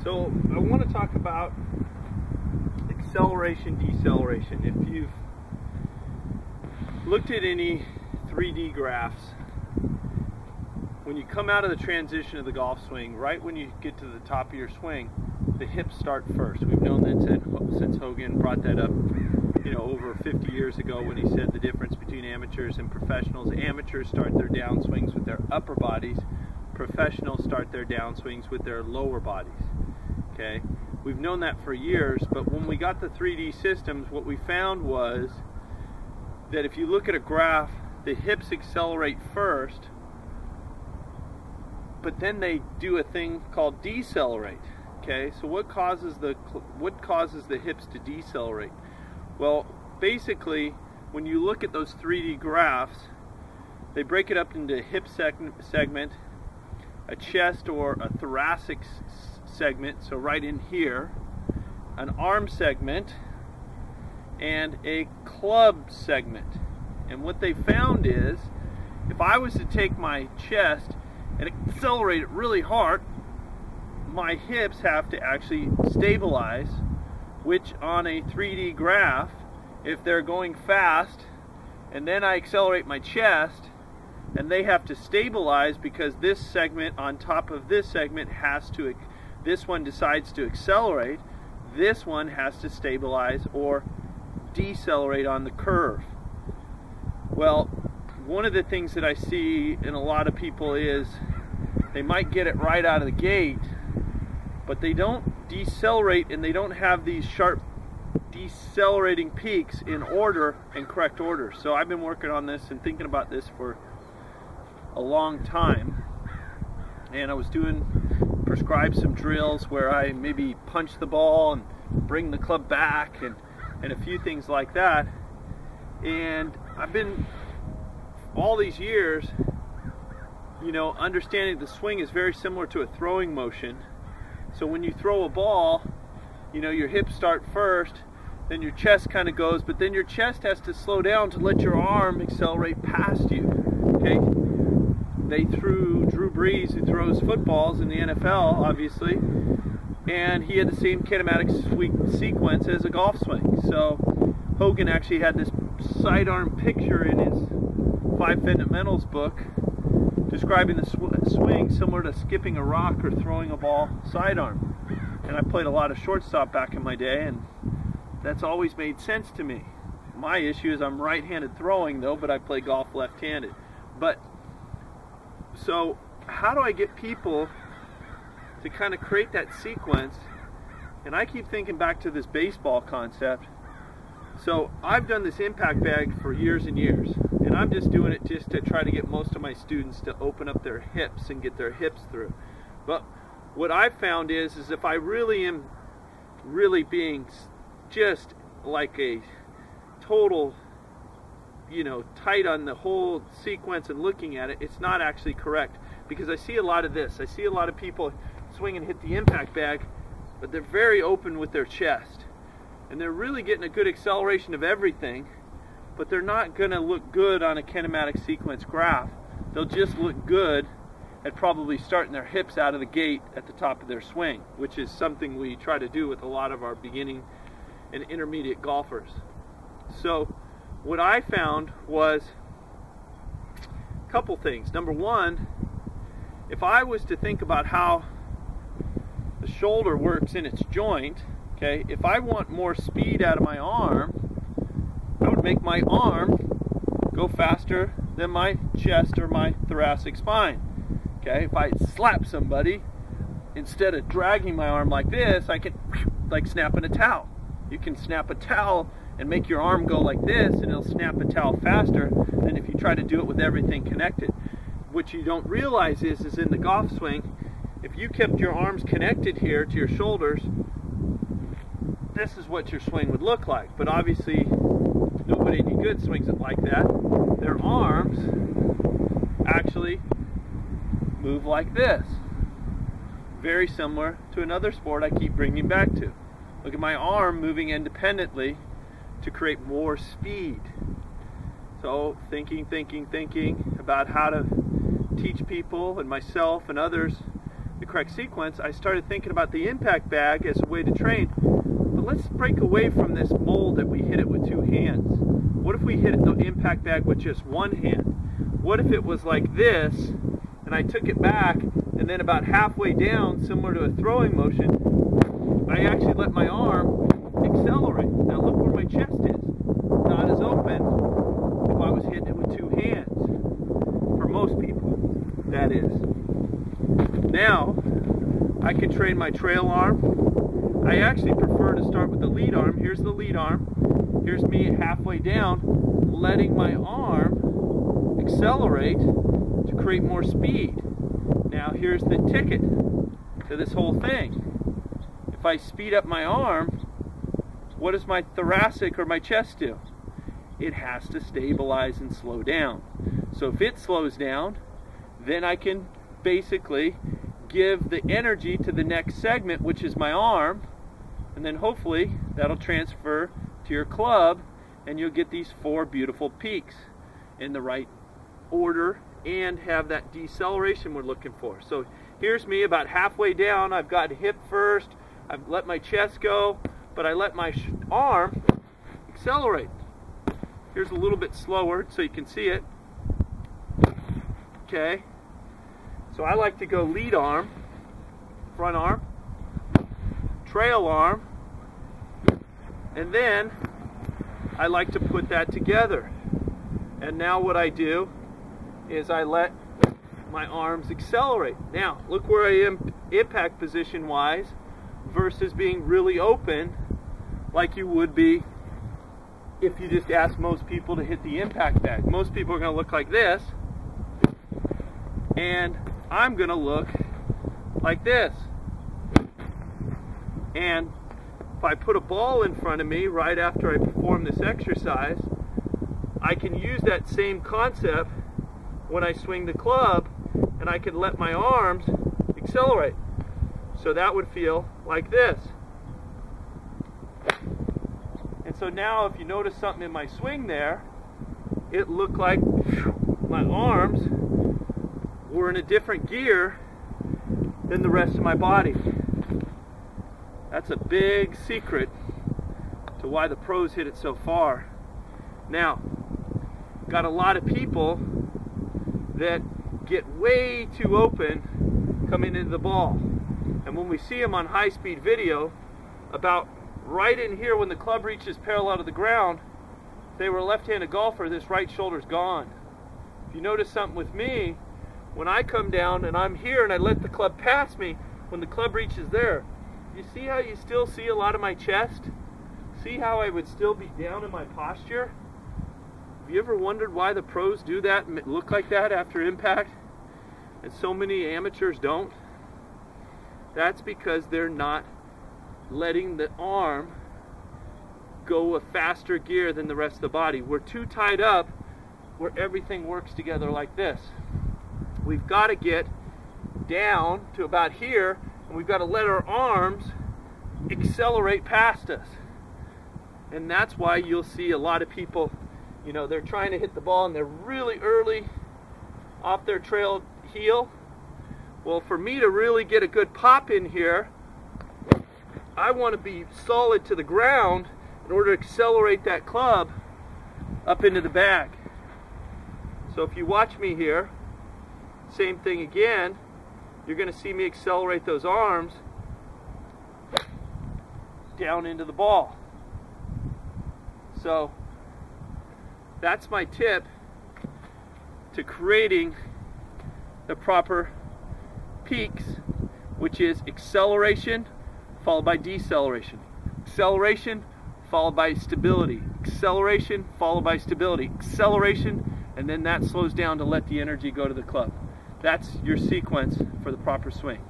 So I want to talk about acceleration, deceleration. If you've looked at any 3D graphs, when you come out of the transition of the golf swing, right when you get to the top of your swing, the hips start first. We've known that since Hogan brought that up, over 50 years ago, when he said the difference between amateurs and professionals. Amateurs start their downswings with their upper bodies. Professionals start their downswings with their lower bodies. Okay, we've known that for years, but when we got the 3D systems, what we found was that if you look at a graph, the hips accelerate first, but then they do a thing called decelerate. Okay, so what causes the hips to decelerate? Well, basically, when you look at those 3D graphs, they break it up into a hip segment, a chest or a thoracic segment, so right in here, an arm segment, and a club segment. And what they found is, if I was to take my chest and accelerate it really hard, my hips have to actually stabilize, which on a 3D graph, if they're going fast and then I accelerate my chest and they have to stabilize because this segment on top of this segment this one decides to accelerate, this one has to stabilize or decelerate on the curve. Well, one of the things that I see in a lot of people is they might get it right out of the gate, but they don't decelerate and they don't have these sharp decelerating peaks in order and correct order. So I've been working on this and thinking about this for a long time, and I was prescribed some drills where I maybe punch the ball and bring the club back and a few things like that. And I've been all these years understanding the swing is very similar to a throwing motion. So when you throw a ball, your hips start first, then your chest kind of goes, but then your chest has to slow down to let your arm accelerate past you. Okay? Drew Brees, who throws footballs in the NFL, obviously, and he had the same kinematic sequence as a golf swing. So Hogan actually had this sidearm picture in his 5 Fundamentals book describing the swing similar to skipping a rock or throwing a ball sidearm. And I played a lot of shortstop back in my day, and that's always made sense to me. My issue is I'm right-handed throwing though, but I play golf left-handed. So how do I get people to kind of create that sequence? And I keep thinking back to this baseball concept. So I've done this impact bag for years and years, and I'm just doing it just to try to get most of my students to open up their hips and get their hips through. But what I've found is if I really am being just like a total, tight on the whole sequence and looking at it, it's not actually correct, because I see a lot of this. I see a lot of people swing and hit the impact bag, but they're very open with their chest. And they're really getting a good acceleration of everything, but they're not going to look good on a kinematic sequence graph. They'll just look good at probably starting their hips out of the gate at the top of their swing, which is something we try to do with a lot of our beginning and intermediate golfers. So what I found was a couple things. Number one, if I was to think about how the shoulder works in its joint, okay, if I want more speed out of my arm, I would make my arm go faster than my chest or my thoracic spine. Okay, if I slap somebody, instead of dragging my arm like this, I can, like snapping a towel. You can snap a towel and make your arm go like this, and it'll snap a towel faster than if you try to do it with everything connected. What you don't realize is in the golf swing, if you kept your arms connected here to your shoulders, this is what your swing would look like. But obviously, nobody any good swings it like that. Their arms actually move like this. Very similar to another sport I keep bringing back to. Look at my arm moving independently to create more speed. So thinking about how to teach people and myself and others the correct sequence, I started thinking about the impact bag as a way to train. But let's break away from this mold that we hit it with two hands. What if we hit the impact bag with just one hand? What if it was like this, and I took it back, and then about halfway down, similar to a throwing motion, I actually let my arm accelerate. Now look where my chest is. Not as open if I was hitting it with two hands. For most people, that is. Now, I can train my trail arm. I actually prefer to start with the lead arm. Here's the lead arm. Here's me halfway down, letting my arm accelerate to create more speed. Now here's the ticket to this whole thing. If I speed up my arm, what does my thoracic or my chest do? It has to stabilize and slow down. So if it slows down, then I can basically give the energy to the next segment, which is my arm, and then hopefully that'll transfer to your club, and you'll get these four beautiful peaks in the right order and have that deceleration we're looking for. So here's me about halfway down. I've got hip first, I've let my chest go, but I let my arm accelerate. Here's a little bit slower so you can see it. Okay, so I like to go lead arm, front arm, trail arm, and then I like to put that together. And now what I do is I let my arms accelerate. Now look where I am impact position wise versus being really open like you would be if you just ask most people to hit the impact bag. Most people are going to look like this, and I'm going to look like this. And if I put a ball in front of me right after I perform this exercise, I can use that same concept when I swing the club, and I can let my arms accelerate. So that would feel like this. And so now if you notice something in my swing there, it looked like my arms were in a different gear than the rest of my body. That's a big secret to why the pros hit it so far. Now, got a lot of people that get way too open coming into the ball. And when we see them on high-speed video, about right in here when the club reaches parallel to the ground, if they were a left-handed golfer, this right shoulder's gone. If you notice something with me, when I come down and I'm here and I let the club pass me, when the club reaches there, you see how you still see a lot of my chest? See how I would still be down in my posture? Have you ever wondered why the pros do that and look like that after impact, and so many amateurs don't? That's because they're not letting the arm go a faster gear than the rest of the body. We're too tied up where everything works together like this. We've got to get down to about here, and we've got to let our arms accelerate past us. And that's why you'll see a lot of people, you know, they're trying to hit the ball and they're really early off their trail heel. Well, for me to really get a good pop in here, I want to be solid to the ground in order to accelerate that club up into the bag. So if you watch me here, same thing again, you're going to see me accelerate those arms down into the ball. So that's my tip to creating the proper peaks, which is acceleration followed by deceleration, acceleration followed by stability, acceleration followed by stability, acceleration, and then that slows down to let the energy go to the club. That's your sequence for the proper swing.